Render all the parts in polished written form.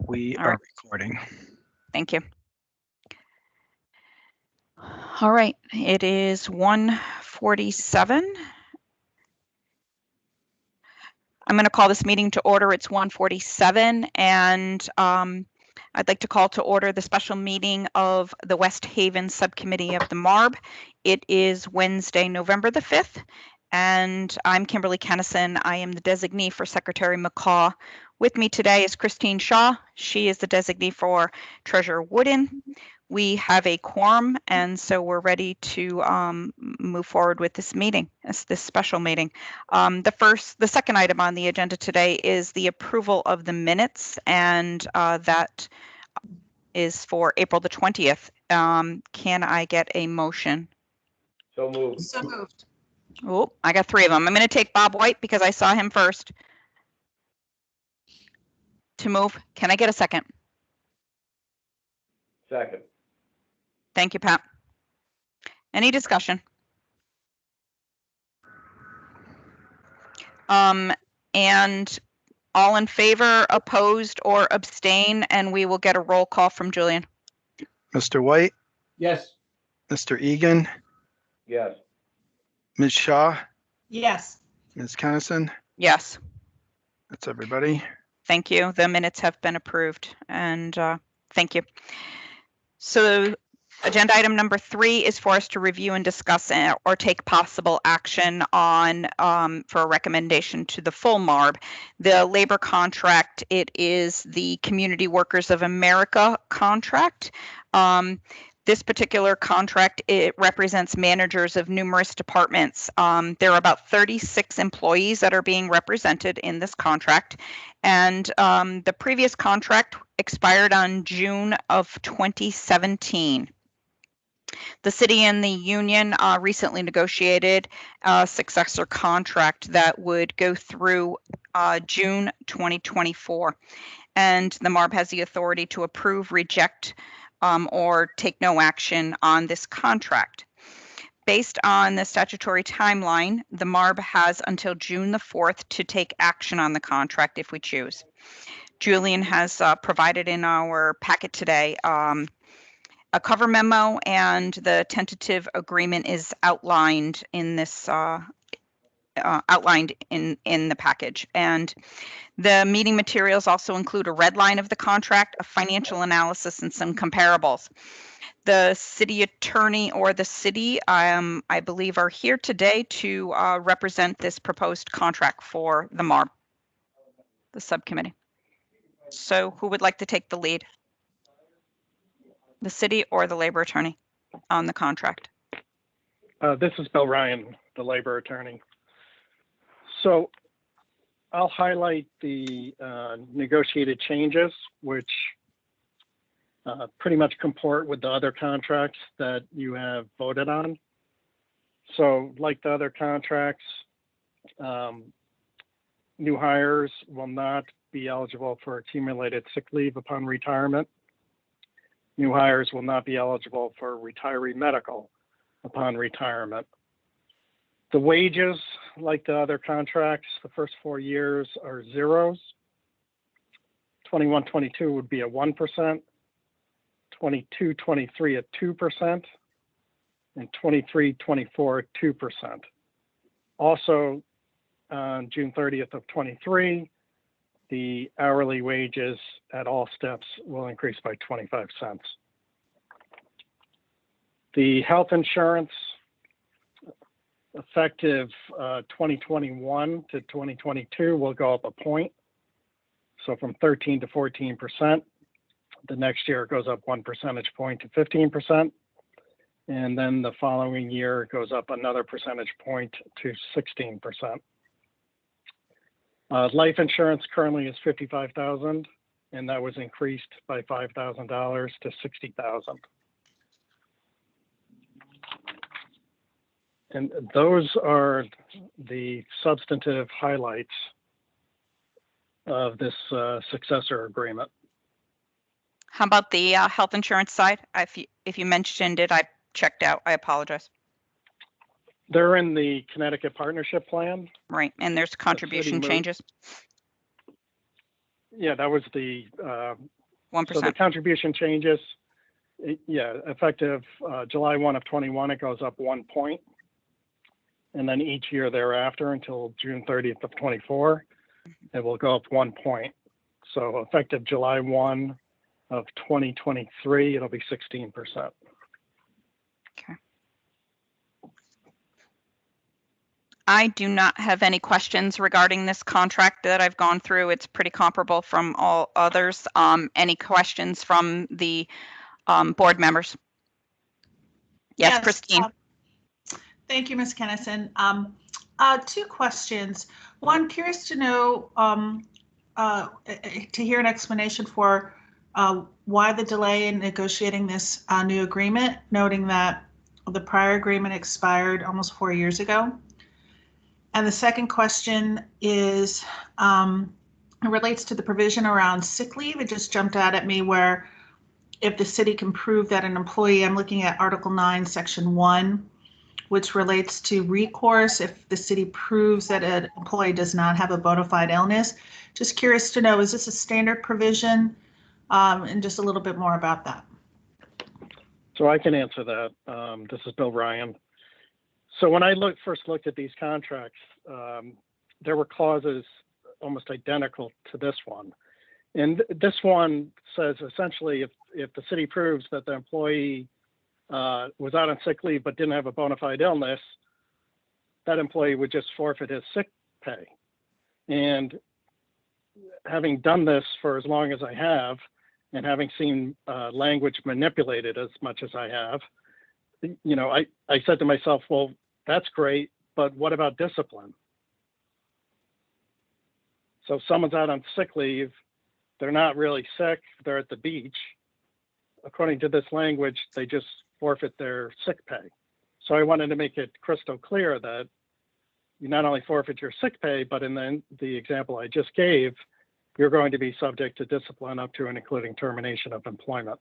We All are right. recording. Thank you. All right, it is 1:47. I'm going to call this meeting to order. It's 1:47, and I'd like to call to order the special meeting of the West Haven Subcommittee of the MARB. It is Wednesday, November the 5th, and I'm Kimberly Kennison. I am the designee for Secretary McCaw. With me today is Christine Shaw. She is the designee for Treasurer Wooden. We have a quorum, and so we're ready to move forward with this meeting, this special meeting. The second item on the agenda today is the approval of the minutes, and that is for April the 20th. Can I get a motion? So moved. So moved. Oh, I got three of them. I'm going to take Bob White because I saw him first. To move. Can I get a second? Second. Thank you, Pat. Any discussion? And all in favor, opposed, or abstain, and we will get a roll call from Julian. Mr. White, Yes. Mr. Egan, Yes. Ms. Shaw, Yes. Ms. Kennison. Yes, That's everybody. thank you. The minutes have been approved, and thank you. So agenda item number 3 is for us to review and discuss or take possible action on for a recommendation to the full MARB. The labor contract, it is the Community Workers of America contract. This particular contract, it represents managers of numerous departments. There are about 36 employees that are being represented in this contract. And the previous contract expired on June of 2017. The city and the union recently negotiated a successor contract that would go through June 2024. And the MARB has the authority to approve, reject, or take no action on this contract. Based on the statutory timeline, the MARB has until June the 4th to take action on the contract if we choose. Julian has provided in our packet today a cover memo, and the tentative agreement is outlined in this outlined in the package. And the meeting materials also include a red line of the contract, a financial analysis, and some comparables. The city attorney or the city, I believe, are here today to represent this proposed contract for the MARB, the subcommittee. So who would like to take the lead? The city or the labor attorney on the contract? This is Bill Ryan, the labor attorney. So I'll highlight the negotiated changes, which pretty much comport with the other contracts that you have voted on. So like the other contracts, new hires will not be eligible for accumulated sick leave upon retirement. New hires will not be eligible for retiree medical upon retirement. The wages, like the other contracts, the first 4 years are zeros. 21-22 would be a 1%, 22-23 at 2%, and 23-24 at 2%. Also, on June 30th of 23, the hourly wages at all steps will increase by 25 cents. The health insurance, effective 2021 to 2022, will go up a point. So from 13 to 14%. The next year it goes up 1 percentage point to 15%. And then the following year it goes up another percentage point to 16%. Life insurance currently is $55,000, and that was increased by $5,000 to $60,000. And those are the substantive highlights of this successor agreement. How about the health insurance side? If you mentioned it, I checked out. I apologize. They're in the Connecticut Partnership Plan. Right, and there's contribution changes. Yeah, that was the So the 1%. contribution changes, effective July 1 of 21, it goes up 1 point. And then each year thereafter until June 30th of 24, it will go up 1 point. So effective July 1 of 2023, it'll be 16%. Okay. I do not have any questions regarding this contract that I've gone through. It's pretty comparable from all others. Any questions from the board members? Yes, Christine. Thank you, Ms. Kennison. 2 questions. One, curious to know, to hear an explanation for why the delay in negotiating this new agreement, noting that the prior agreement expired almost 4 years ago. And the second question is, it relates to the provision around sick leave. It just jumped out at me where if the city can prove that an employee, I'm looking at Article 9, Section 1, which relates to recourse if the city proves that an employee does not have a bona fide illness. Just curious to know, is this a standard provision? And just a little bit more about that. So I can answer that. This is Bill Ryan. So when I first looked at these contracts, there were clauses almost identical to this one. And this one says essentially if the city proves that the employee was out on sick leave but didn't have a bona fide illness, that employee would just forfeit his sick pay. And having done this for as long as I have, and having seen language manipulated as much as I have, I said to myself, well, that's great, but what about discipline? So if someone's out on sick leave, they're not really sick, they're at the beach. According to this language, they just forfeit their sick pay. So I wanted to make it crystal clear that you not only forfeit your sick pay, but in the example I just gave, you're going to be subject to discipline up to and including termination of employment.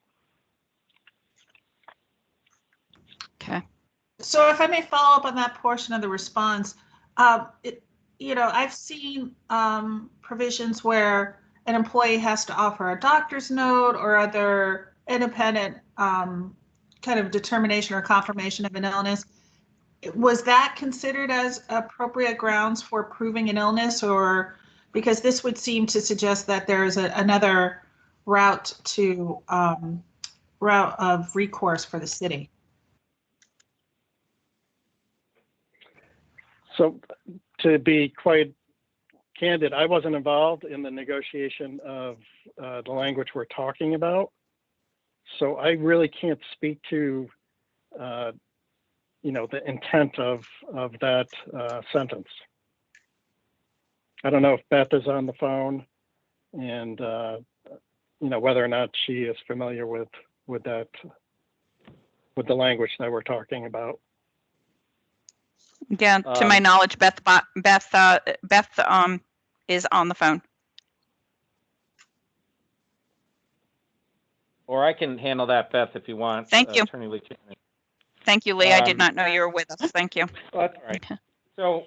Okay. So if I may follow up on that portion of the response, I've seen provisions where an employee has to offer a doctor's note or other independent kind of determination or confirmation of an illness. Was that considered as appropriate grounds for proving an illness, or because this would seem to suggest that there is another route of recourse for the city? So to be quite candid, I wasn't involved in the negotiation of the language we're talking about. So I really can't speak to, the intent of that sentence. I don't know if Beth is on the phone and, whether or not she is familiar with the language that we're talking about. Yeah, to my knowledge, Beth is on the phone. Or I can handle that, Beth, if you want. Thank you. Attorney Lee Chaney. Thank you, Lee. I did not know you were with us. Thank you. All right. So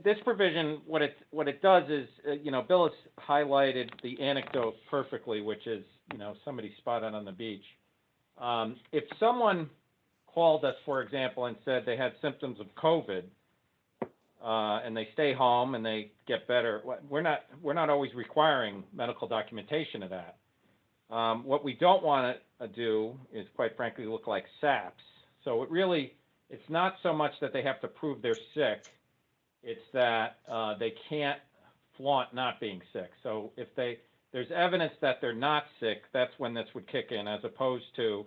this provision, what it does is, Bill has highlighted the anecdote perfectly, which is, somebody spotted on the beach. If someone called us, for example, and said they had symptoms of COVID, and they stay home and they get better, we're not always requiring medical documentation of that. What we don't want to do is, quite frankly, look like saps. So it's not so much that they have to prove they're sick, it's that they can't flaunt not being sick. So if there's evidence that they're not sick, that's when this would kick in, as opposed to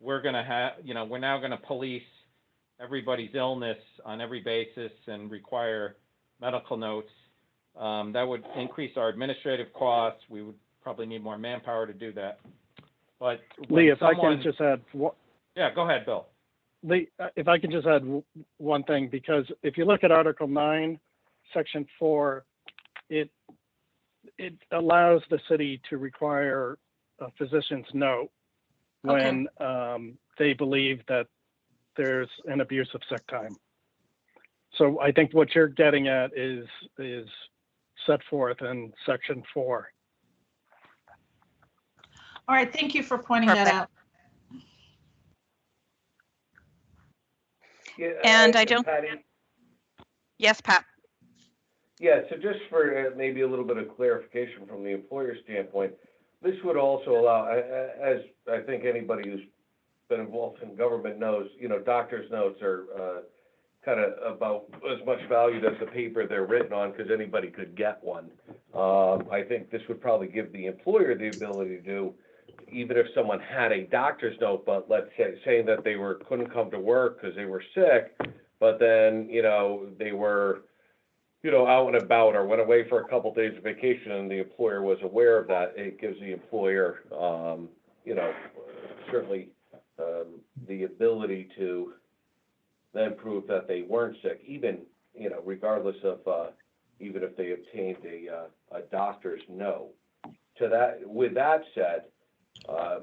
we're now going to police everybody's illness on every basis and require medical notes. That would increase our administrative costs. We would probably need more manpower to do that. But Lee, if I can just add, yeah, go ahead, Bill. Lee, if I can just add one thing, because if you look at Article 9, Section 4, it allows the city to require a physician's note when they believe that there's an abuse of sick time. So I think what you're getting at is set forth in Section 4. All right, thank you for pointing that Perfect. out. Yeah, And I don't- Patty, Yes, Pat? yeah, so just for maybe a little bit of clarification from the employer standpoint, this would also allow, as I think anybody who's been involved in government knows, doctor's notes are kind of about as much valued as the paper they're written on, because anybody could get one. I think this would probably give the employer the ability to do, even if someone had a doctor's note, but let's say, saying that they couldn't come to work because they were sick, but then, they were, out and about or went away for a couple days of vacation and the employer was aware of that, it gives the employer, certainly, the ability to then prove that they weren't sick, even, regardless of, even if they obtained a doctor's note. With that said,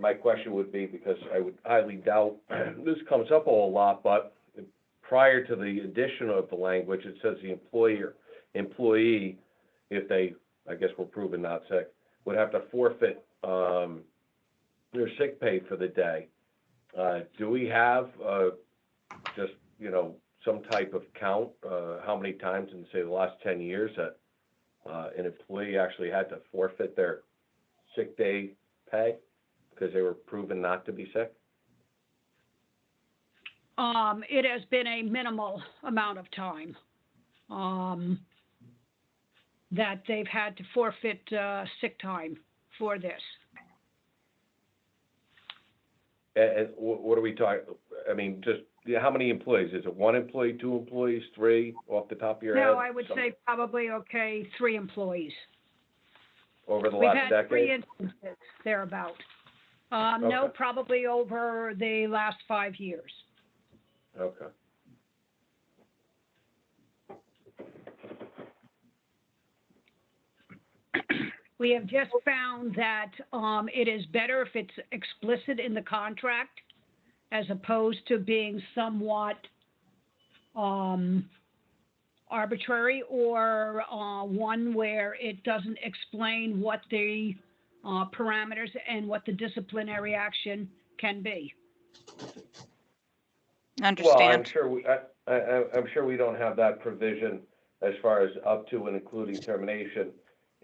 my question would be, because I would highly doubt this comes up a whole lot, but prior to the addition of the language, it says the employee, if they, I guess, were proven not sick, would have to forfeit their sick pay for the day. Do we have just, some type of count, how many times in, say, the last 10 years that an employee actually had to forfeit their sick day pay because they were proven not to be sick? It has been a minimal amount of time that they've had to forfeit sick time for this. And what are we talking? I mean, just how many employees? Is it one employee, two employees, three, off the top of your head? No, I would say probably, 3 employees. Over the We've last had decade? 3 instances thereabout. No, Okay. probably over the last 5 years. Okay. We have just found that it is better if it's explicit in the contract as opposed to being somewhat arbitrary or one where it doesn't explain what the parameters and what the disciplinary action can be. Well, I'm Understand. sure we don't have that provision as far as up to and including termination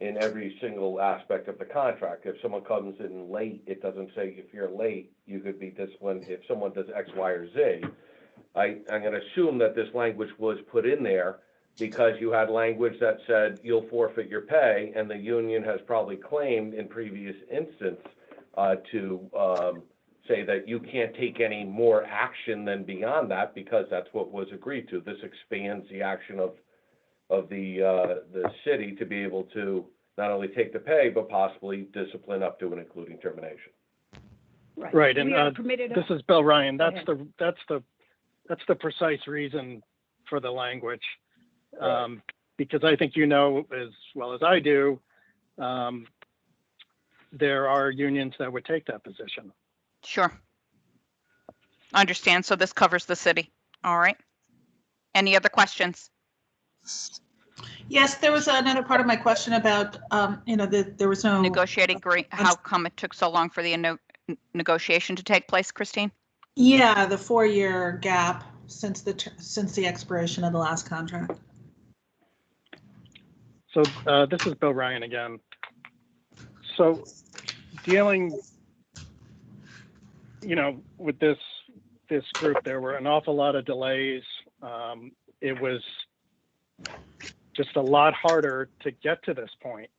in every single aspect of the contract. If someone comes in late, it doesn't say if you're late, you could be disciplined. If someone does X, Y, or Z, I'm going to assume that this language was put in there because you had language that said you'll forfeit your pay, and the union has probably claimed in previous instance to say that you can't take any more action than beyond that because that's what was agreed to. This expands the action of the city to be able to not only take the pay, but possibly discipline up to and including termination. Right, and We are permitted. this is Bill Ryan. Go That's the precise reason for the language. Right. Because I think as well as I do, there are unions that would take that position. Sure. Understand. So this covers the city. All right. Any other questions? Yes, there was another part of my question about, there was no. Negotiating how come it took so long for the negotiation to take place, Christine? Yeah, the 4-year gap since the expiration of the last contract. So this is Bill Ryan again. So dealing, with this group, there were an awful lot of delays. It was just a lot harder to get to this point.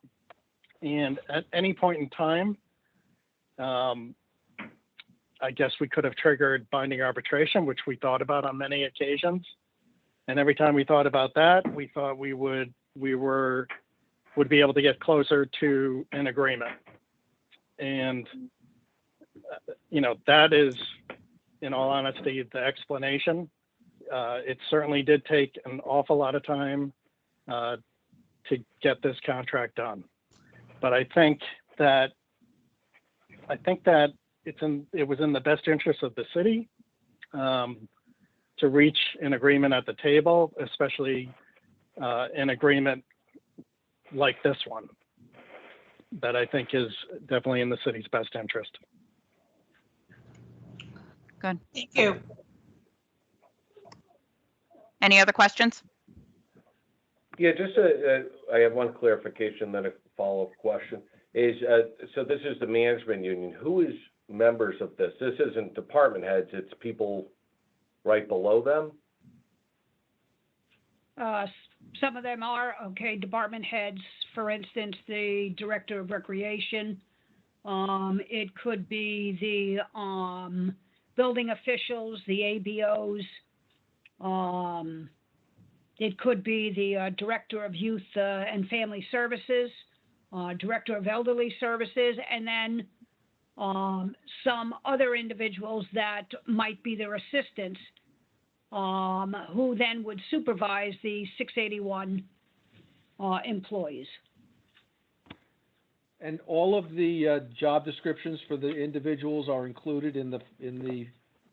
And at any point in time, I guess we could have triggered binding arbitration, which we thought about on many occasions. And every time we thought about that, we thought we would be able to get closer to an agreement. And, that is, in all honesty, the explanation. It certainly did take an awful lot of time to get this contract done. But I think that it was in the best interest of the city to reach an agreement at the table, especially an agreement like this one. that I think is definitely in the city's best interest. Good. Thank you. Any other questions? Yeah, just I have one clarification, then a follow-up question. So this is the management union. Who is members of this? This isn't department heads, it's people right below them? Some of them are, okay, department heads, for instance, the director of recreation. It could be the building officials, the ABOs. It could be the director of youth and family services, director of elderly services, and then some other individuals that might be their assistants, who then would supervise the 681 employees. And all of the job descriptions for the individuals are included in the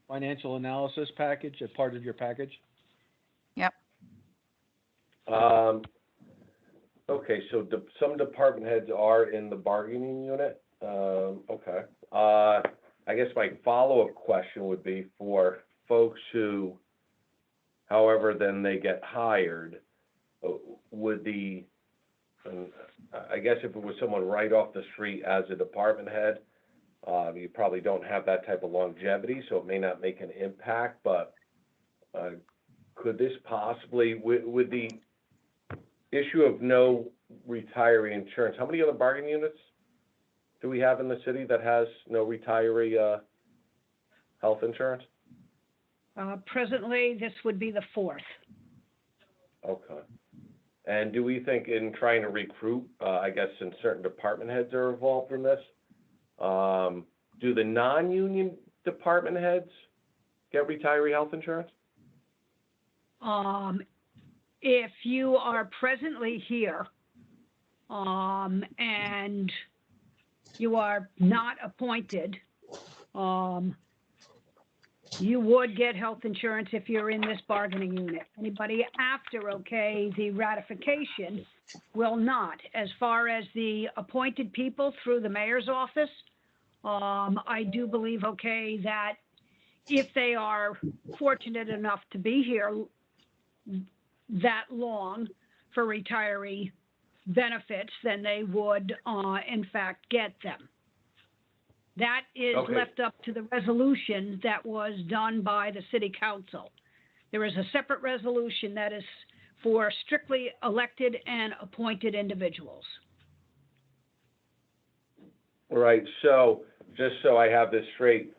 financial analysis package, as part of your package? Yep. Okay, so some department heads are in the bargaining unit. Okay. I guess my follow-up question would be for folks who, however, then they get hired, I guess if it was someone right off the street as a department head, you probably don't have that type of longevity, so it may not make an impact, but could this possibly, with the issue of no retiree insurance, how many other bargaining units do we have in the city that has no retiree health insurance? Presently, this would be the fourth. Okay. And do we think in trying to recruit, I guess since certain department heads are involved in this, do the non-union department heads get retiree health insurance? If you are presently here, and you are not appointed, you would get health insurance if you're in this bargaining unit. Anybody after, okay, the ratification will not. As far as the appointed people through the mayor's office, I do believe, okay, that if they are fortunate enough to be here that long for retiree benefits, then they would, in fact, get them. That is Okay. left up to the resolution that was done by the city council. There is a separate resolution that is for strictly elected and appointed individuals. Right, so just so I have this straight,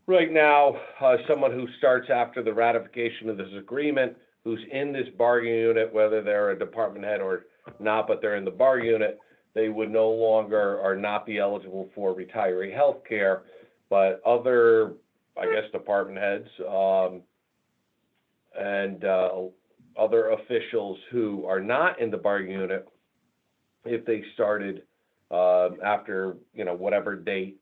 right now, someone who starts after the ratification of this agreement, who's in this bargaining unit, whether they're a department head or not, but they're in the bar unit, they would no longer or not be eligible for retiree health care. But other, I guess, department heads and other officials who are not in the bargaining unit, if they started after, whatever date,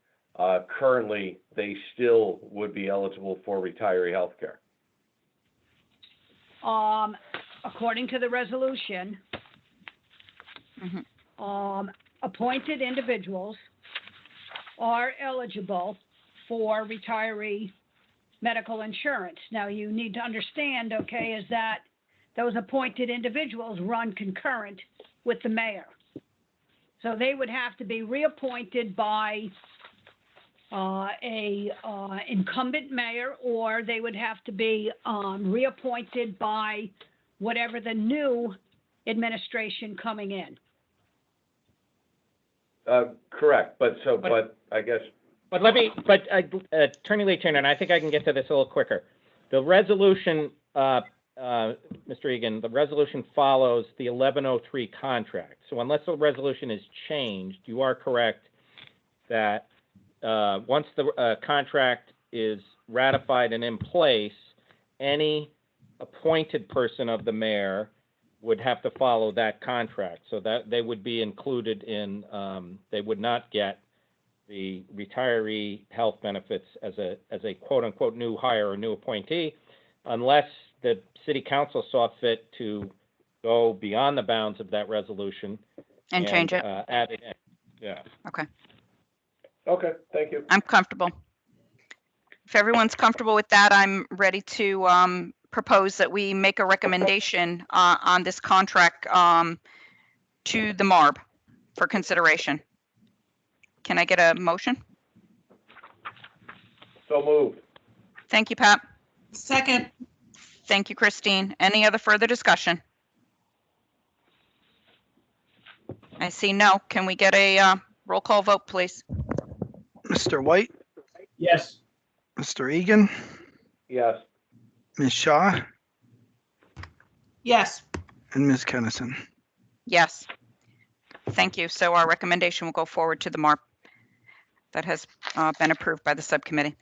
currently, they still would be eligible for retiree health care. According to the resolution, appointed individuals are eligible for retiree medical insurance. Now, you need to understand, okay, is that those appointed individuals run concurrent with the mayor. So they would have to be reappointed by a incumbent mayor, or they would have to be reappointed by whatever the new administration coming in. Correct, but I guess. Attorney Lee Turner, and I think I can get to this a little quicker. The resolution, Mr. Egan, the resolution follows the 1103 contract. So unless the resolution is changed, you are correct that once the contract is ratified and in place, any appointed person of the mayor would have to follow that contract. So that they would be included in, they would not get the retiree health benefits as a quote unquote new hire or new appointee, unless the city council saw fit to go beyond the bounds of that resolution And change it. Add it in. Yeah. Okay, thank you. I'm comfortable. If everyone's comfortable with that, I'm ready to propose that we make a recommendation on this contract to the MARB for consideration. Can I get a motion? So moved. Thank you, Pat. Second, Thank you, Christine. Any other further discussion? I see no. Can we get a roll call vote, please? Mr. White, Yes. Mr. Egan, Yes. Ms. Shaw, yes. and Ms. Kennison. Yes. Thank you. So our recommendation will go forward to the MARB. That has been approved by the subcommittee.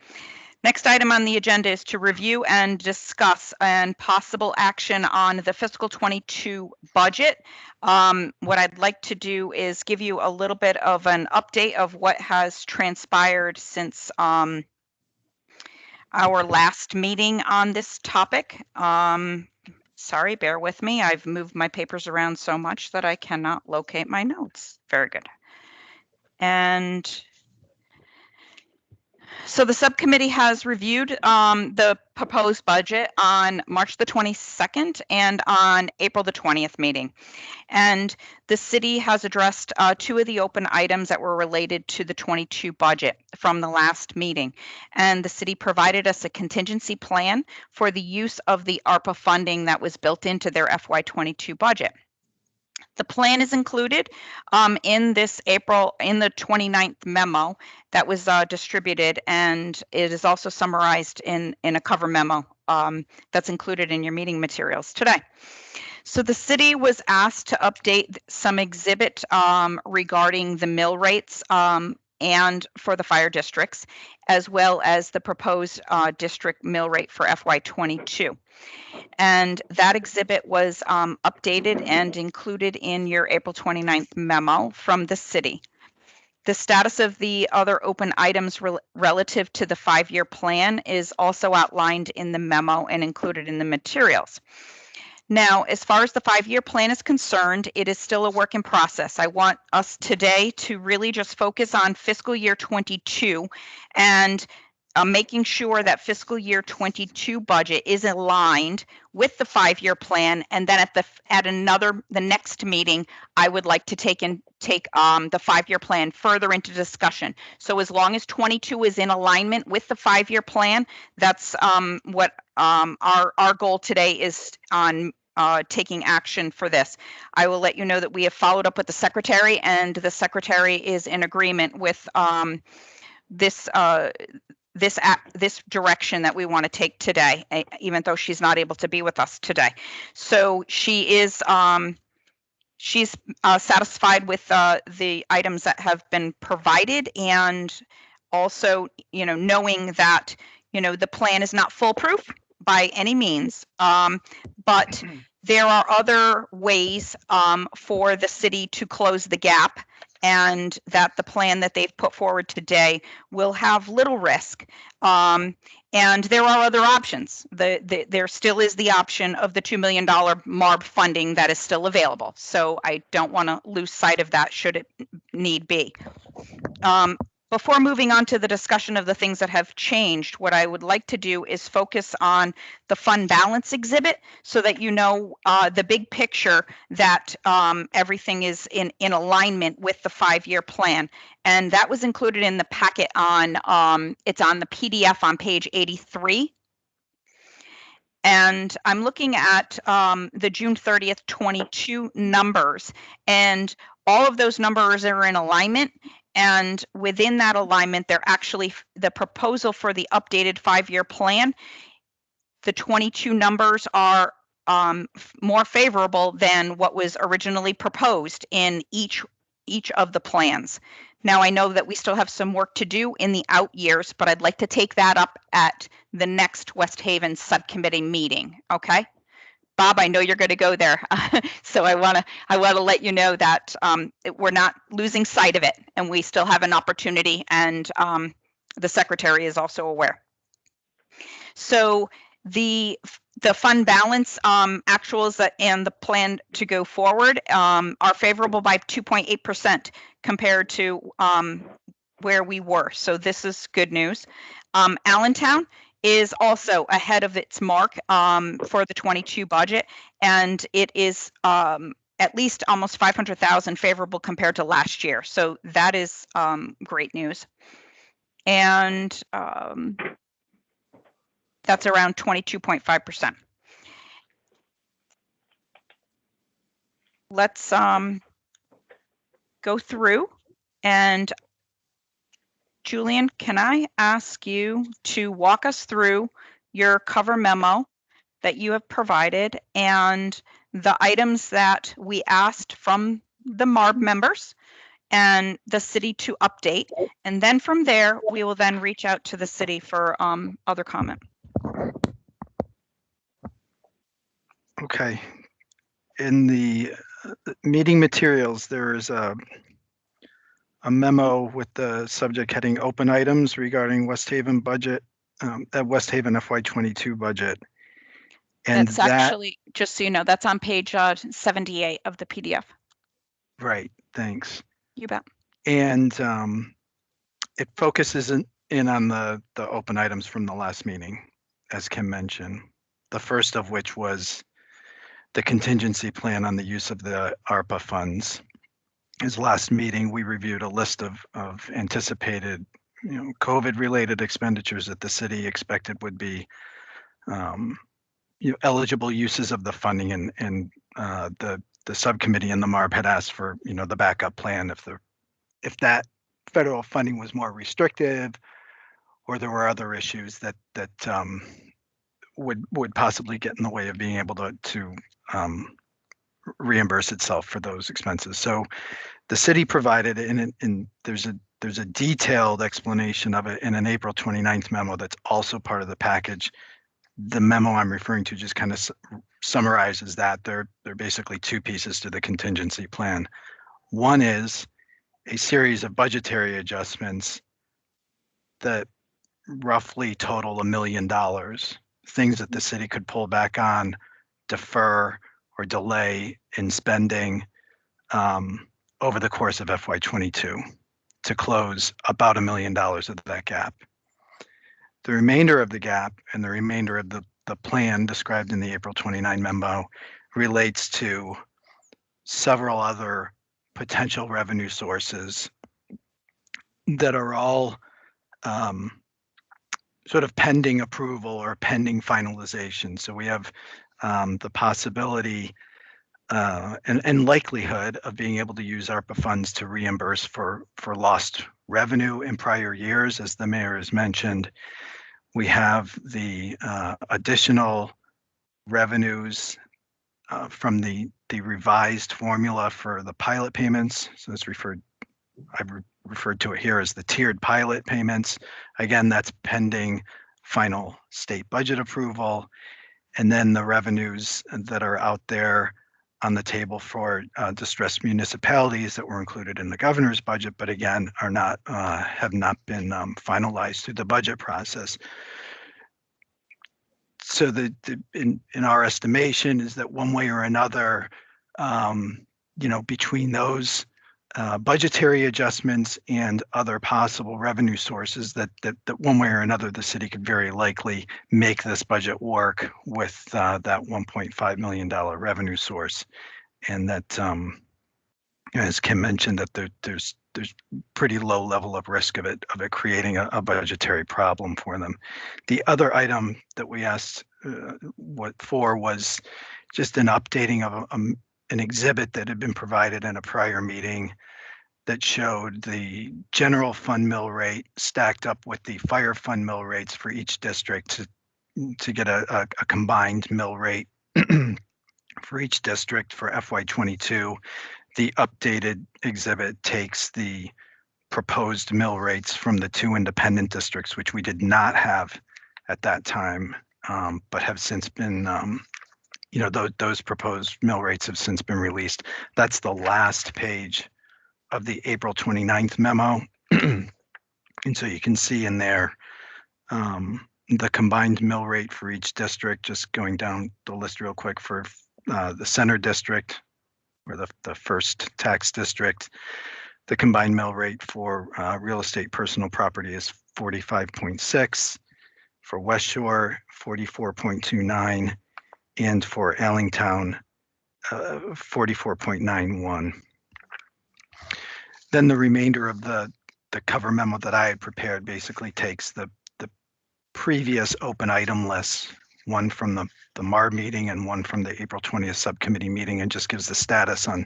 Next item on the agenda is to review and discuss and possible action on the fiscal 22 budget. What I'd like to do is give you a little bit of an update of what has transpired since our last meeting on this topic. Sorry, bear with me. I've moved my papers around so much that I cannot locate my notes. Very good. And so the subcommittee has reviewed the proposed budget on March the 22nd and on April the 20th meeting. And the city has addressed two of the open items that were related to the 22 budget from the last meeting. And the city provided us a contingency plan for the use of the ARPA funding that was built into their FY22 budget. The plan is included in this April, in the 29th memo that was distributed, and it is also summarized in a cover memo that's included in your meeting materials today. So the city was asked to update some exhibit regarding the mill rates and for the fire districts, as well as the proposed district mill rate for FY22. And that exhibit was updated and included in your April 29th memo from the city. The status of the other open items relative to the 5-year plan is also outlined in the memo and included in the materials. Now, as far as the 5-year plan is concerned, it is still a work in process. I want us today to really just focus on fiscal year 22 and making sure that fiscal year 22 budget is aligned with the 5-year plan, and then at the next meeting, I would like to take the 5-year plan further into discussion. So as long as 22 is in alignment with the 5-year plan, that's what our goal today is on taking action for this. I will let you know that we have followed up with the secretary, and the secretary is in agreement with this direction that we want to take today, even though she's not able to be with us today. So she is she's satisfied with the items that have been provided, and also, knowing that the plan is not foolproof by any means, but there are other ways for the city to close the gap, and that the plan that they've put forward today will have little risk. And there are other options. There still is the option of the $2 million MARB funding that is still available. So I don't want to lose sight of that should it need be. Before moving on to the discussion of the things that have changed, what I would like to do is focus on the fund balance exhibit so that the big picture, that everything is in alignment with the 5-year plan. And that was included in the packet it's on the PDF on page 83. And I'm looking at the June 30th, 22 numbers, and all of those numbers are in alignment. And within that alignment, they're actually the proposal for the updated 5-year plan. The 22 numbers are more favorable than what was originally proposed in each of the plans. Now, I know that we still have some work to do in the out years, but I'd like to take that up at the next West Haven subcommittee meeting. Okay? Bob, I know you're going to go there. So I want to let you know that we're not losing sight of it, and we still have an opportunity, and the secretary is also aware. So The fund balance actuals and the plan to go forward are favorable by 2.8% compared to where we were. So this is good news. Allentown is also ahead of its mark for the 22 budget, and it is at least almost 500,000 favorable compared to last year. So that is great news. And that's around 22.5%. Let's go through, and Julian, can I ask you to walk us through your cover memo that you have provided and the items that we asked from the MARB members and the city to update, and then from there we will then reach out to the city for other comment. Okay. In the meeting materials, there is a memo with the subject heading open items regarding West Haven budget, West Haven FY22 budget. And That's actually, just so you know, that's on page 78 of the PDF. Right, thanks. You bet. And it focuses in on the open items from the last meeting, as Kim mentioned. The first of which was the contingency plan on the use of the ARPA funds. His last meeting, we reviewed a list of anticipated, COVID-related expenditures that the city expected would be, eligible uses of the funding, and the subcommittee and the MARB had asked for, the backup plan if that federal funding was more restrictive, or there were other issues that would possibly get in the way of being able to reimburse itself for those expenses. So the city provided, and there's a detailed explanation of it in an April 29th memo that's also part of the package. The memo I'm referring to just kind of summarizes that. There are basically two pieces to the contingency plan. One is a series of budgetary adjustments that roughly total $1 million, things that the city could pull back on, defer, or delay in spending over the course of FY22 to close about $1 million of that gap. The remainder of the gap and the remainder of the plan described in the April 29 memo relates to several other potential revenue sources that are all sort of pending approval or pending finalization. So we have the possibility and likelihood of being able to use ARPA funds to reimburse for lost revenue in prior years, as the mayor has mentioned. We have the additional revenues from the revised formula for the pilot payments. So it's I've referred to it here as the tiered pilot payments. Again, that's pending final state budget approval. And then the revenues that are out there on the table for distressed municipalities that were included in the governor's budget, but again, are not have not been finalized through the budget process. So in our estimation is that one way or another, between those budgetary adjustments and other possible revenue sources, that one way or another the city could very likely make this budget work with that $1.5 million revenue source. And that, as Kim mentioned, that there's pretty low level of risk of it creating a budgetary problem for them. The other item that we asked what for was just an updating of an exhibit that had been provided in a prior meeting that showed the general fund mill rate stacked up with the fire fund mill rates for each district to get a combined mill rate for each district for FY22. The updated exhibit takes the proposed mill rates from the two independent districts, which we did not have at that time, but have since been, those proposed mill rates have since been released. That's the last page of the April 29th memo. And so you can see in there, the combined mill rate for each district, just going down the list real quick for the center district, or the first tax district, the combined mill rate for real estate personal property is 45.6, for West Shore 44.29, and for Allentown 44.91. Then the remainder of the cover memo that I had prepared basically takes the previous open item lists, one from the MARB meeting and one from the April 20th subcommittee meeting, and just gives the status on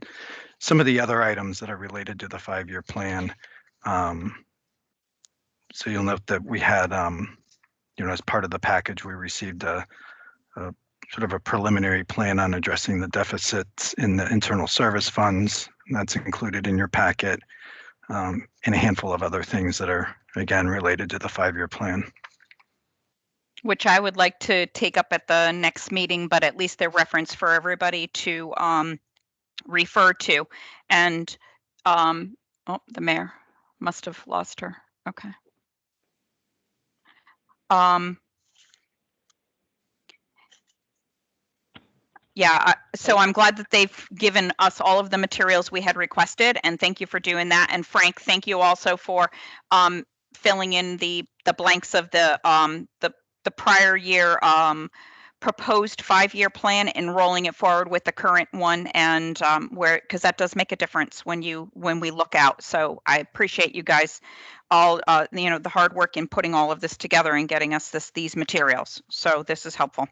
some of the other items that are related to the 5-year plan. So you'll note that we had, as part of the package, we received a sort of a preliminary plan on addressing the deficits in the internal service funds. That's included in your packet, and a handful of other things that are, again, related to the 5-year plan. Which I would like to take up at the next meeting, but at least they're reference for everybody to refer to. And oh, the mayor must have lost her. Okay. Yeah, so I'm glad that they've given us all of the materials we had requested, and thank you for doing that. And Frank, thank you also for filling in the blanks of the prior year proposed 5-year plan and rolling it forward with the current one, and because that does make a difference when we look out. So I appreciate you guys all the hard work in putting all of this together and getting us these materials. So this is helpful.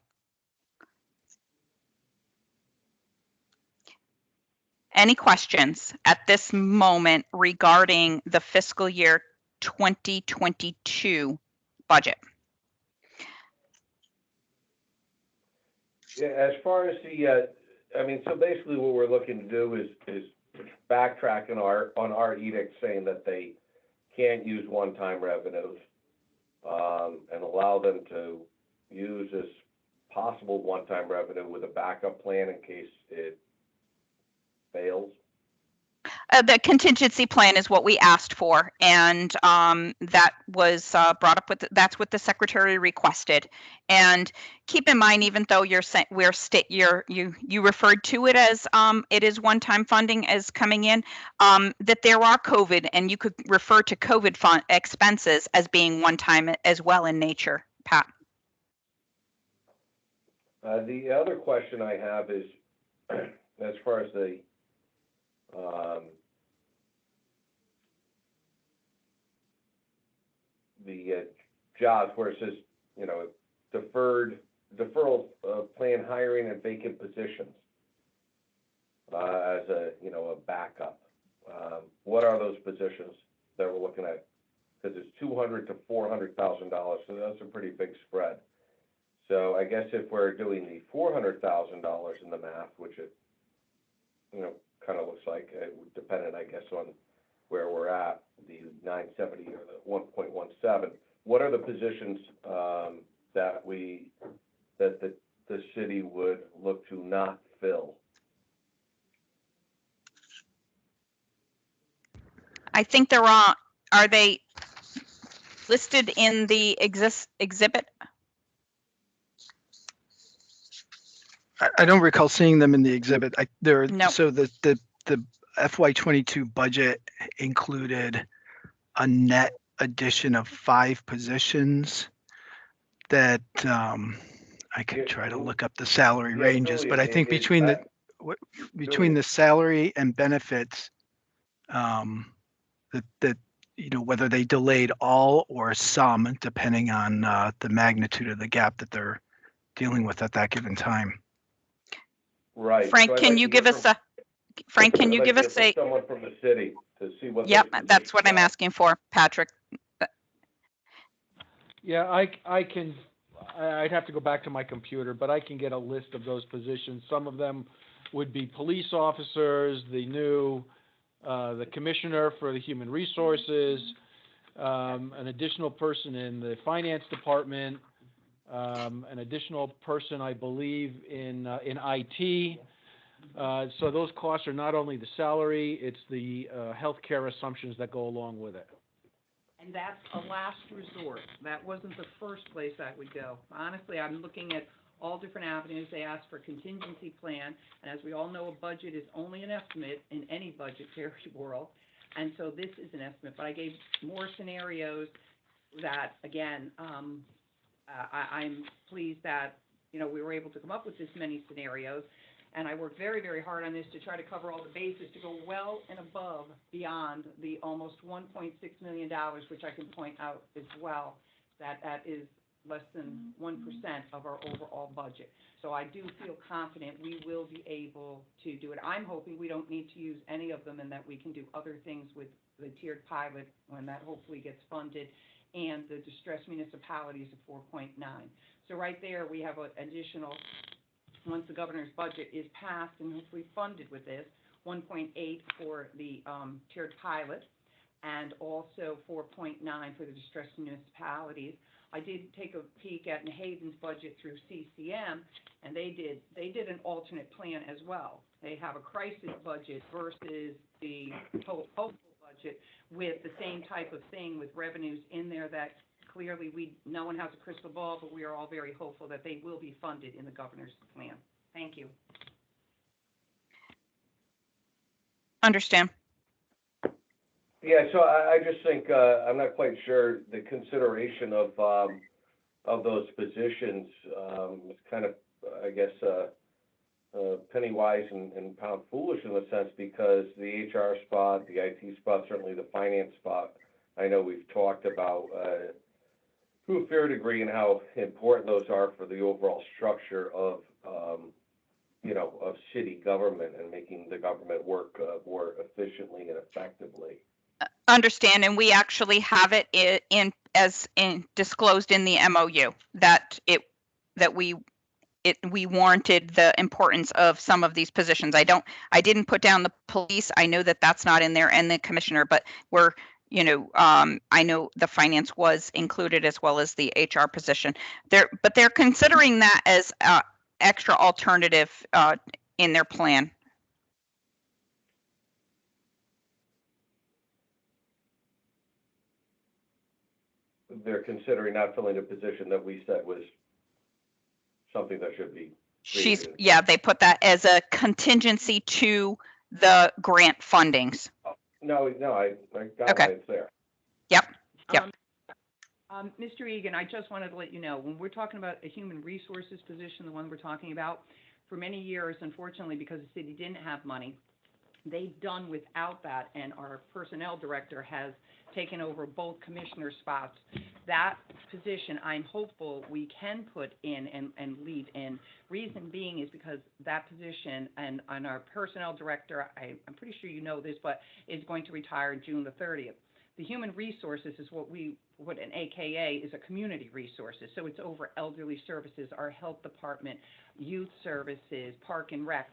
Any questions at this moment regarding the fiscal year 2022 budget? Yeah, as far as the, so basically what we're looking to do is backtrack on our edict saying that they can't use one-time revenues, and allow them to use this possible one-time revenue with a backup plan in case it fails. The contingency plan is what we asked for, and that was brought up that's what the secretary requested. And keep in mind, even though you referred to it as it is one-time funding as coming in, that there are COVID, and you could refer to COVID fund expenses as being one-time as well in nature. Pat. The other question I have is, as far as the jobs where it says, deferral of plan hiring and vacant positions as a backup. What are those positions that we're looking at? Because it's $200,000 to $400,000, so that's a pretty big spread. So I guess if we're doing the $400,000 in the math, which it kind of looks like, dependent, I guess, on where we're at, the 970 or the 1.17. What are the positions that the city would look to not fill? I think they're on. Are they listed in the exhibit? I don't recall seeing them in the exhibit. No. So the FY22 budget included a net addition of 5 positions that I could try to look up the salary ranges, but I think between the salary and benefits, that whether they delayed all or some, depending on the magnitude of the gap that they're dealing with at that given time. Right. Frank, so can you give us a? Frank, can you give us a? Someone from the city to see what. Yep, that's what I'm asking for, Patrick. Yeah, I can, I'd have to go back to my computer, but I can get a list of those positions. Some of them would be police officers, the commissioner for the human resources, an additional person in the finance department, an additional person, I believe, in IT. So those costs are not only the salary, it's the healthcare assumptions that go along with it. And that's a last resort. That wasn't the first place I would go. Honestly, I'm looking at all different avenues. They asked for a contingency plan, and as we all know, a budget is only an estimate in any budgetary world. And so this is an estimate, but I gave more scenarios that, again, I'm pleased that, you know, we were able to come up with this many scenarios. And I worked very, very hard on this to try to cover all the bases, to go well and above beyond the almost $1.6 million, which I can point out as well, that is less than 1% of our overall budget. So I do feel confident we will be able to do it. I'm hoping we don't need to use any of them and that we can do other things with the tiered pilot when that hopefully gets funded, and the distressed municipalities of 4.9. So right there, we have an additional, once the governor's budget is passed and hopefully funded with this, 1.8 for the tiered pilot, and also 4.9 for the distressed municipalities. I did take a peek at New Haven's budget through CCM, and they did an alternate plan as well. They have a crisis budget versus the hopeful budget with the same type of thing, with revenues in there that clearly no one has a crystal ball, but we are all very hopeful that they will be funded in the governor's plan. Thank you. Understand. Yeah, so I just think, I'm not quite sure the consideration of those positions, is kind of, I guess, penny wise and pound foolish in a sense, because the HR spot, the IT spot, certainly the finance spot, I know we've talked about to a fair degree and how important those are for the overall structure of, of city government and making the government work more efficiently and effectively. Understand, and we actually have it in disclosed in the MOU that we warranted the importance of some of these positions. I didn't put down the police. I know that that's not in there, and the commissioner, but I know the finance was included as well as the HR position. But they're considering that as extra alternative in their plan. They're considering not filling a position that we said was something that should be created. They put that as a contingency to the grant fundings. No, I got Okay. why it's there. Yep. Mr. Egan, I just wanted to let you know, when we're talking about a human resources position, the one we're talking about, for many years, unfortunately, because the city didn't have money, they've done without that, and our personnel director has taken over both commissioner spots. That position, I'm hopeful we can put in and leave in. Reason being is because that position and our personnel director, I'm pretty sure you know this, but is going to retire June the 30th. The human resources is what an AKA is, a community resources. So it's over elderly services, our health department, youth services, park and rec.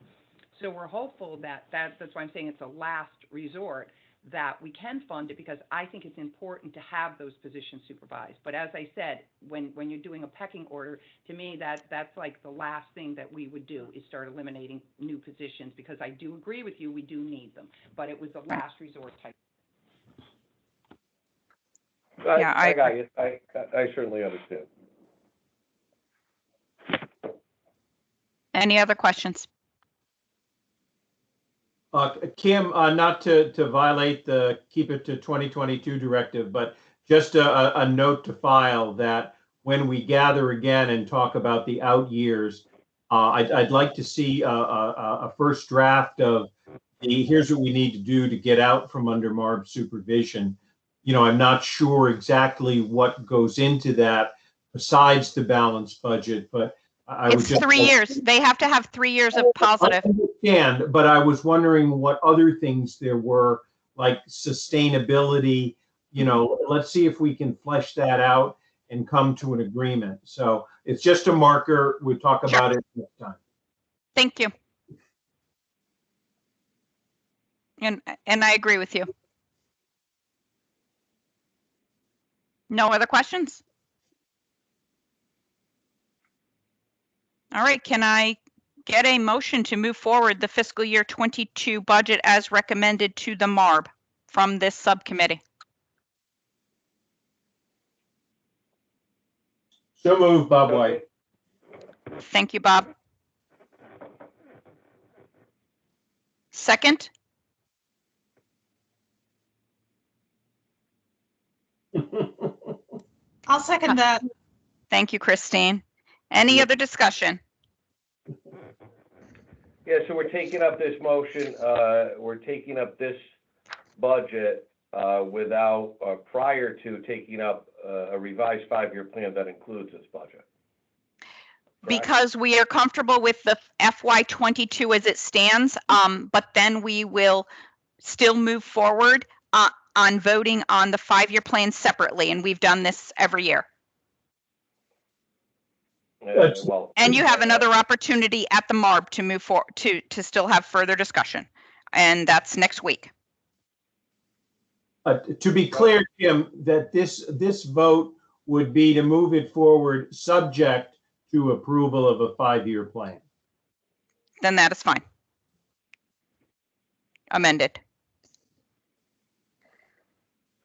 So we're hopeful that's why I'm saying it's a last resort, that we can fund it, because I think it's important to have those positions supervised. But as I said, when you're doing a pecking order, to me that's like the last thing that we would do, is start eliminating new positions, because I do agree with you, we do need them, but it was a last resort type. I got you. I certainly understand. Any other questions? Kim, not to violate the keep it to 2022 directive, but just a note to file that when we gather again and talk about the out years, I'd like to see a first draft of here's what we need to do to get out from under MARB supervision. I'm not sure exactly what goes into that besides the balanced budget, but It's 3 years. They have to have 3 years of positive. I understand, but I was wondering what other things there were, like sustainability. Let's see if we can flesh that out and come to an agreement. So it's just a marker. We'll talk about it next time. Thank you. And I agree with you. No other questions? All right, can I get a motion to move forward the fiscal year 22 budget as recommended to the MARB from this subcommittee? So moved, Bob White. Thank you, Bob. Second? I'll second that. Thank you, Christine. Any other discussion? Yeah, so we're taking up this motion, we're taking up this budget without, prior to taking up a revised 5-year plan that includes this budget. Correct? Because we are comfortable with the FY22 as it stands, but then we will still move forward on voting on the 5-year plan separately, and we've done this every year. Well, And you have another opportunity at the MARB to move forward, to still have further discussion, and that's next week. To be clear, Jim, that this vote would be to move it forward subject to approval of a 5-year plan. Then that is fine. Amended.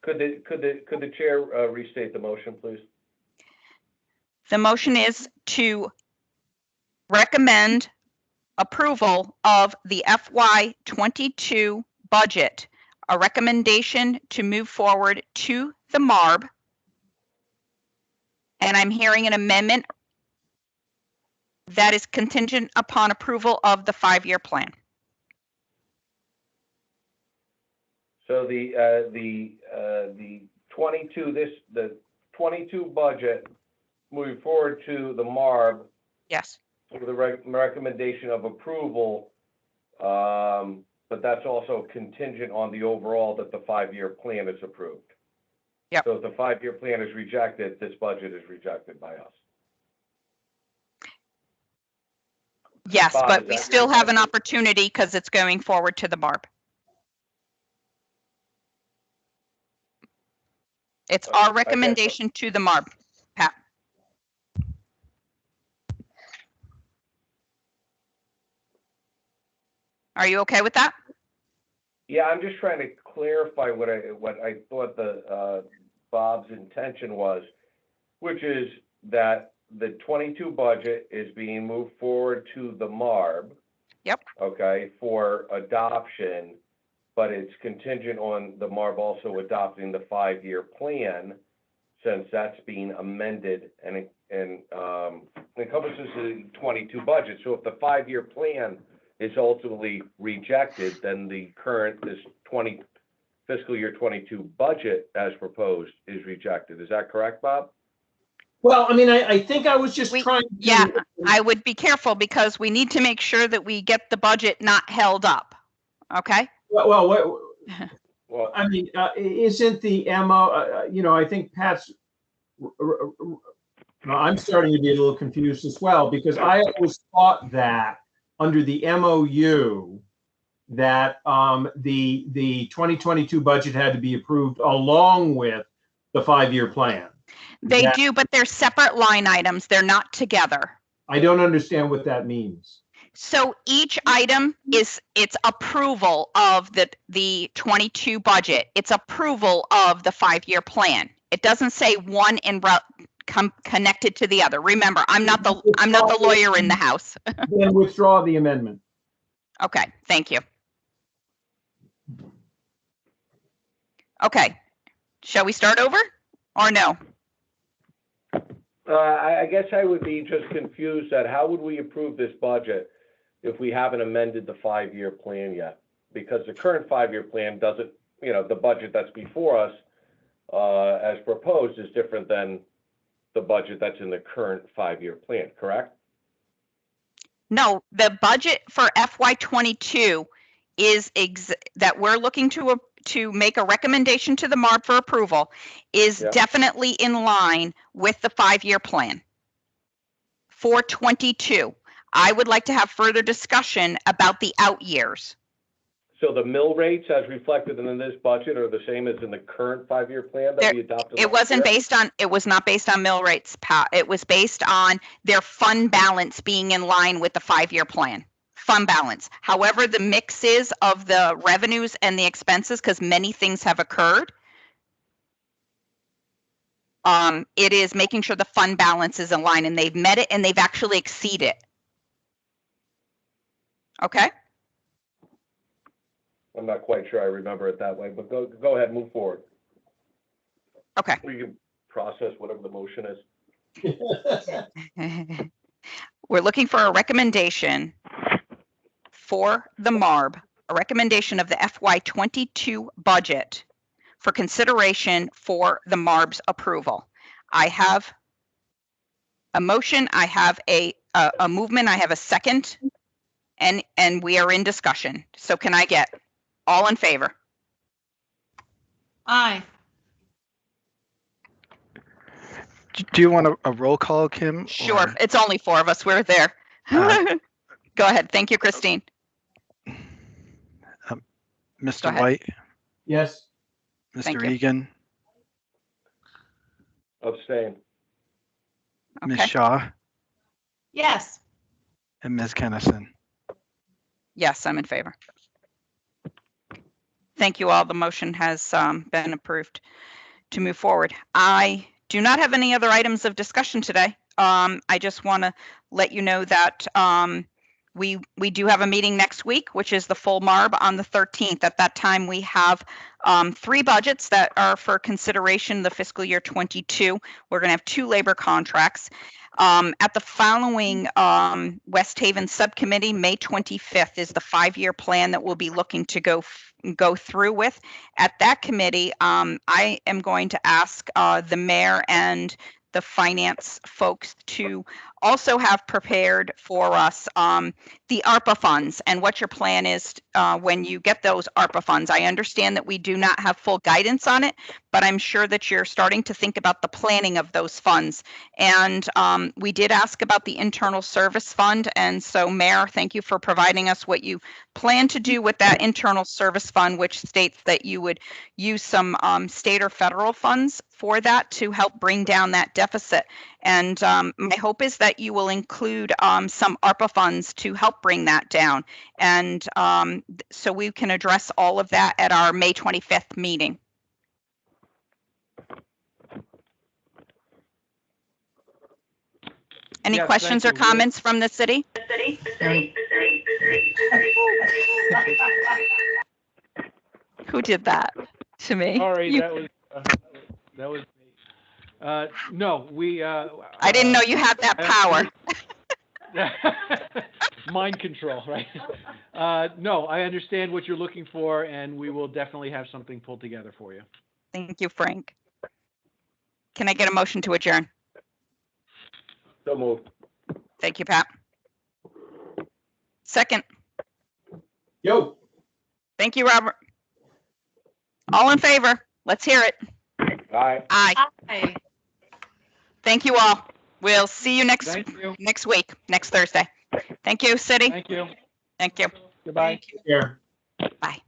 Could the chair restate the motion, please? The motion is to recommend approval of the FY22 budget, a recommendation to move forward to the MARB. And I'm hearing an amendment that is contingent upon approval of the 5-year plan. So the 22 budget moving forward to the MARB Yes. with a recommendation of approval, but that's also contingent on the overall that the 5-year plan is approved. Yep. So if the 5-year plan is rejected, this budget is rejected by us. Yes, Bob, but is we that still your have an motion? opportunity because it's going forward to the MARB. It's our recommendation to the MARB, Pat. Are you okay with that? Yeah, I'm just trying to clarify what I thought the Bob's intention was, which is that the 22 budget is being moved forward to the MARB. Yep. Okay, for adoption, but it's contingent on the MARB also adopting the 5-year plan, since that's being amended and encompasses the 22 budget. So if the 5-year plan is ultimately rejected, then the current, this fiscal year 22 budget as proposed is rejected. Is that correct, Bob? Well, I mean, I think I was just trying to. Yeah, I would be careful because we need to make sure that we get the budget not held up. Okay? Well, I mean, isn't the MO, I think Pat's, I'm starting to be a little confused as well, because I always thought that under the MOU, that the 2022 budget had to be approved along with the 5-year plan. They do, but they're separate line items. They're not together. I don't understand what that means. So each item it's approval of the 22 budget. It's approval of the 5-year plan. It doesn't say one connected to the other. Remember, I'm not the lawyer in the house. Then withdraw the amendment. Okay, thank you. Okay, shall we start over or no? I guess I would be just confused at how would we approve this budget if we haven't amended the 5-year plan yet? Because the current 5-year plan doesn't, the budget that's before us as proposed is different than the budget that's in the current 5-year plan, correct? No, the budget for FY22 is that we're looking to make a recommendation to the MARB for approval is definitely in line with the 5-year plan for 22. I would like to have further discussion about the out years. So the mill rates as reflected in this budget are the same as in the current 5-year plan that we adopted? It was not based on mill rates, Pat. It was based on their fund balance being in line with the 5-year plan. Fund balance. However, the mix is of the revenues and the expenses, because many things have occurred, It is making sure the fund balance is in line, and they've met it and they've actually exceeded it. Okay? I'm not quite sure I remember it that way, but go ahead, move forward. Okay. We can process whatever the motion is. We're looking for a recommendation for the MARB, a recommendation of the FY22 budget for consideration for the MARB's approval. I have a motion, I have a movement, I have a second, and we are in discussion. So can I get all in favor? Aye. Do you want a roll call, Kim? Sure, or- it's only 4 of us, we're there. Go ahead, thank you, Christine. Mr. ahead. White, Yes. Thank Mr. you. Egan, Abstain. Ms. Okay. Shaw, Yes. and Ms. Kennison. Yes, I'm in favor. Thank you all. The motion has been approved to move forward. I do not have any other items of discussion today. I just want to let you know that we do have a meeting next week, which is the full MARB on the 13th. At that time, we have 3 budgets that are for consideration the fiscal year 22. We're going to have 2 labor contracts. At the following West Haven Subcommittee, May 25th is the 5-year plan that we'll be looking to go through with. At that committee, I am going to ask the mayor and the finance folks to also have prepared for us the ARPA funds and what your plan is when you get those ARPA funds. I understand that we do not have full guidance on it, but I'm sure that you're starting to think about the planning of those funds. And we did ask about the internal service fund. And so, Mayor, thank you for providing us what you plan to do with that internal service fund, which states that you would use some state or federal funds for that to help bring down that deficit. And my hope is that you will include some ARPA funds to help bring that down. And so we can address all of that at our May 25th meeting. Any Yes, questions or thank you. comments from the city? Who did that to me? Sorry, You- that was me. No, we. I didn't know you had that power. Mind control, right? No, I understand what you're looking for, and we will definitely have something pulled together for you. Thank you, Frank. Can I get a motion to adjourn? So moved. Thank you, Pat. Second. Yo. Thank you, Robert. All in favor? Let's hear it. Aye. Aye. Aye. Thank you all. We'll see you next Thank you. week, next Thursday. Thank you, city. Thank you. Thank you. Goodbye. Here. Bye.